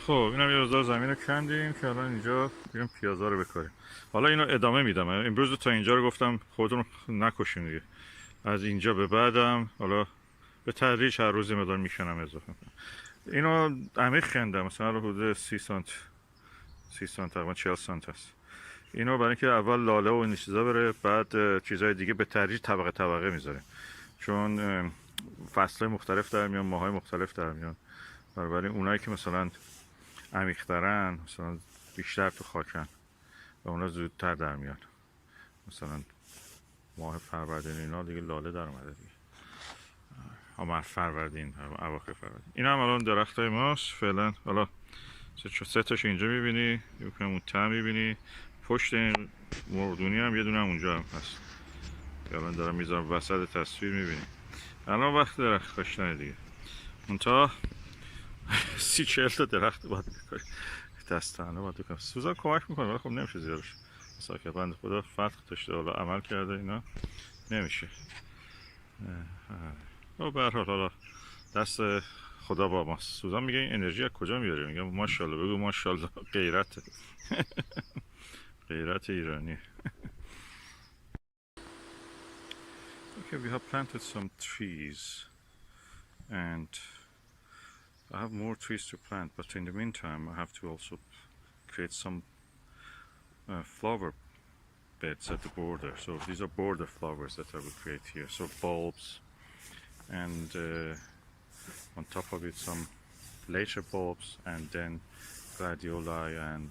خب اینم یه روزا زمین رو کندیم که الان اینجا بیریم پیازا رو بکاریم. حالا اینو ادامه میدم. امروز تا اینجا رو گفتم خودتون نکشین دیگه. از اینجا به بعدم حالا به تدریج هر روز مقدار میکنم اضافه میکنم. اینو عمیق کندم، مثلا حدود 30 سانت 30 سانت تقریبا 40 سانت هست. اینو برای اینکه اول لاله و این چیزا بره، بعد چیزای دیگه به تدریج طبقه طبقه میذاریم، چون فصل‌های مختلف در میان، ماهای مختلف در میان. بنابراین اونایی که مثلا عمیق‌ترن، مثلا بیشتر تو خاکن و اونا زودتر در میان. مثلا ماه فروردین اینا دیگه لاله در اومده دیگه. اما فروردین، اواخر فروردین. اینا هم الان درختای ماست فعلا. حالا سه تاش اینجا میبینی، یکم اون ته میبینی، پشت این مردونی هم یه دونه هم اونجا هم هست. الان دارم میذارم وسط تصویر میبینی. الان وقت درخت کاشتن دیگه. منتها 30-40 تا درخت باید بکاری، دستانه باید بکنم. سوزان کمک میکنه ولی خب نمیشه زیادش. ساکت بند خدا فتح داشته، حالا عمل کرده اینا نمیشه. و به هر حال حالا دست خدا با ماست. سوزان میگه این انرژی از کجا میاره؟ میگه ماشاءالله. بگو ماشاءالله. غیرت غیرت ایرانی. Okay, we have planted some trees and I have more trees to plant, but in the meantime I have to also create some flower beds at the border. So these are border flowers that I will create here. So bulbs, and on top of it some later bulbs, and then gladioli and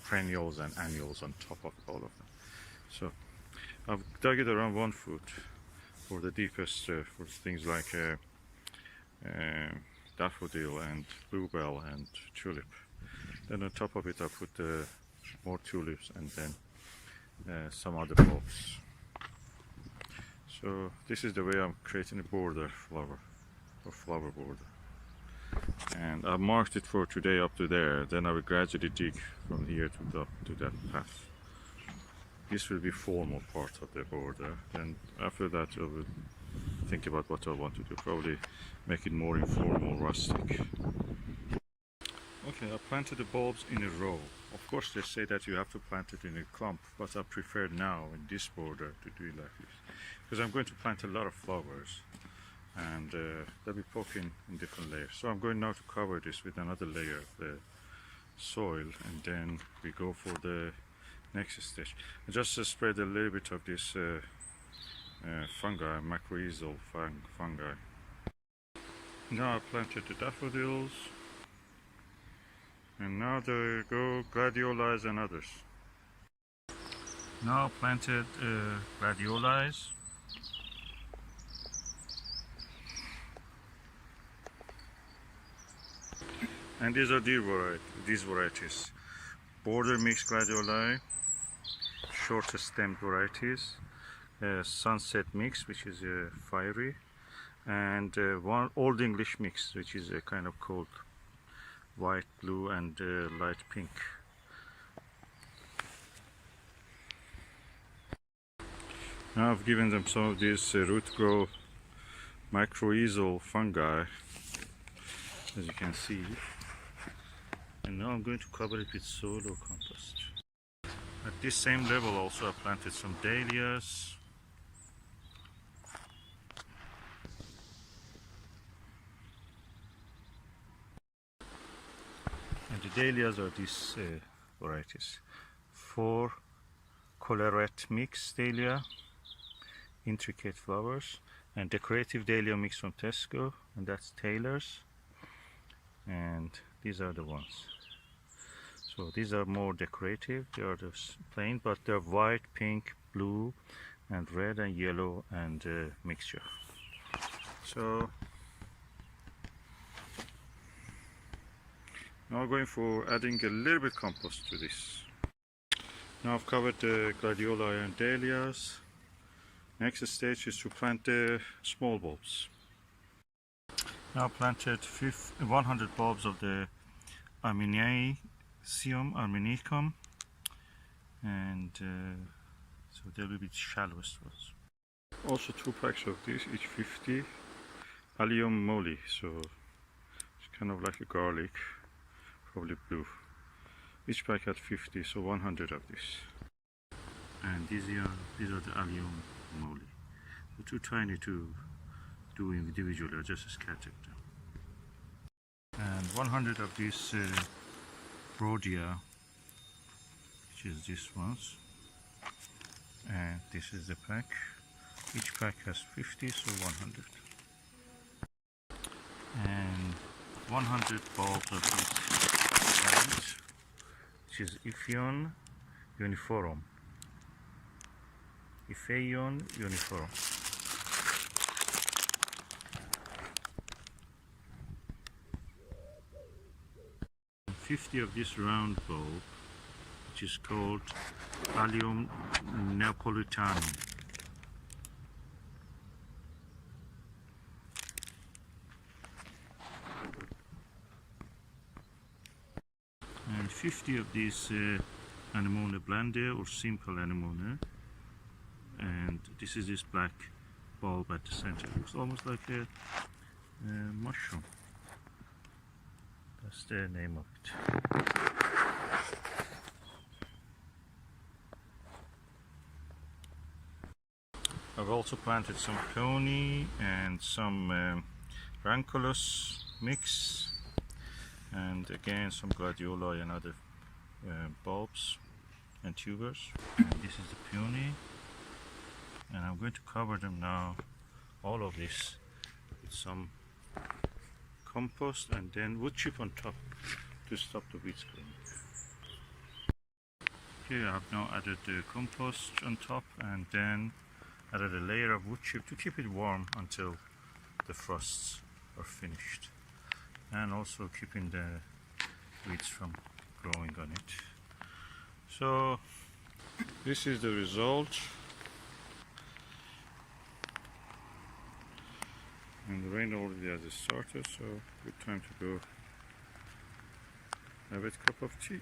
perennials and annuals on top of all of them. So I've dug it around 1 foot for the deepest, for things like daffodil and bluebell and tulip. Then on top of it I put more tulips and then some other bulbs. So this is the way I'm creating a border flower, or flower border. And I've marked it for today up to there. Then I will gradually dig from here to that path. This will be formal part of the border. Then after that I will think about what I want to do. Probably make it more informal, rustic. Okay, I planted the bulbs in a row. Of course they say that you have to plant it in a clump, but I prefer now in this border to do it like this, because I'm going to plant a lot of flowers and they'll be poking in different layers. So I'm going now to cover this with another layer of the soil, and then we go for the next stage. I just spread a little bit of this fungi, macrorhizal fungi. Now I planted the daffodils, and now there go gladiolis and others. Now planted gladiolis. And these are these varieties. Border mixed gladioli, shorter stemmed varieties, sunset mix, which is fiery, and one old English mix, which is a kind of cold white, blue, and light pink. Now I've given them some of these root grow macrorhizal fungi, as you can see, and now I'm going to cover it with soil or compost. At this same level also I planted some dahlias. And the dahlias are these varieties. 4 collarette mix dahlia, intricate flowers, and decorative dahlia mix from Tesco, and that's Taylor's, and these are the ones. So these are more decorative, they are just plain, but they're white, pink, blue, and red and yellow, and mixture. So now I'm going for adding a little bit compost to this. Now I've covered the gladioli and dahlias. Next stage is to plant the small bulbs. Now planted 100 bulbs of the Armeniaceum armenicum, and so they will be shallowest ones. Also 2 packs of this, each 50. Allium moly, so it's kind of like a garlic. probably blue. Each pack had 50, so 100 of this. And these are the allium moly. They're too tiny to do individually. I just scattered them. And 100 of these Rhodia, which is this ones. And this is the pack. Each pack has 50, so 100. And 100 bulbs of this plant, which is Iphion uniform. Iphion uniform. 50 of this round bulb, which is called Allium Neapolitanum. And 50 of these anemone blende or simple anemone, and this is this black bulb at the center. It looks almost like a mushroom. That's the name of it. I've also planted some peony and some ranculus mix, and again some gladioli and other bulbs and tubers. And this is the peony, and I'm going to cover them now, all of this, with some compost and then wood chip on top to stop the weeds growing. Okay, I have now added the compost on top and then added a layer of wood chip to keep it warm until the frosts are finished, and also keeping the weeds from growing on it. So this is the result, and the rain already has started, so good time to go have a cup of tea.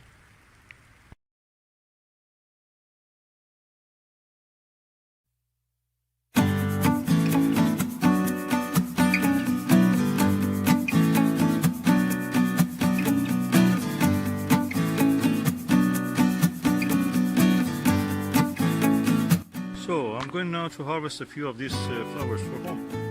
So I'm going now to harvest a few of these flowers for home.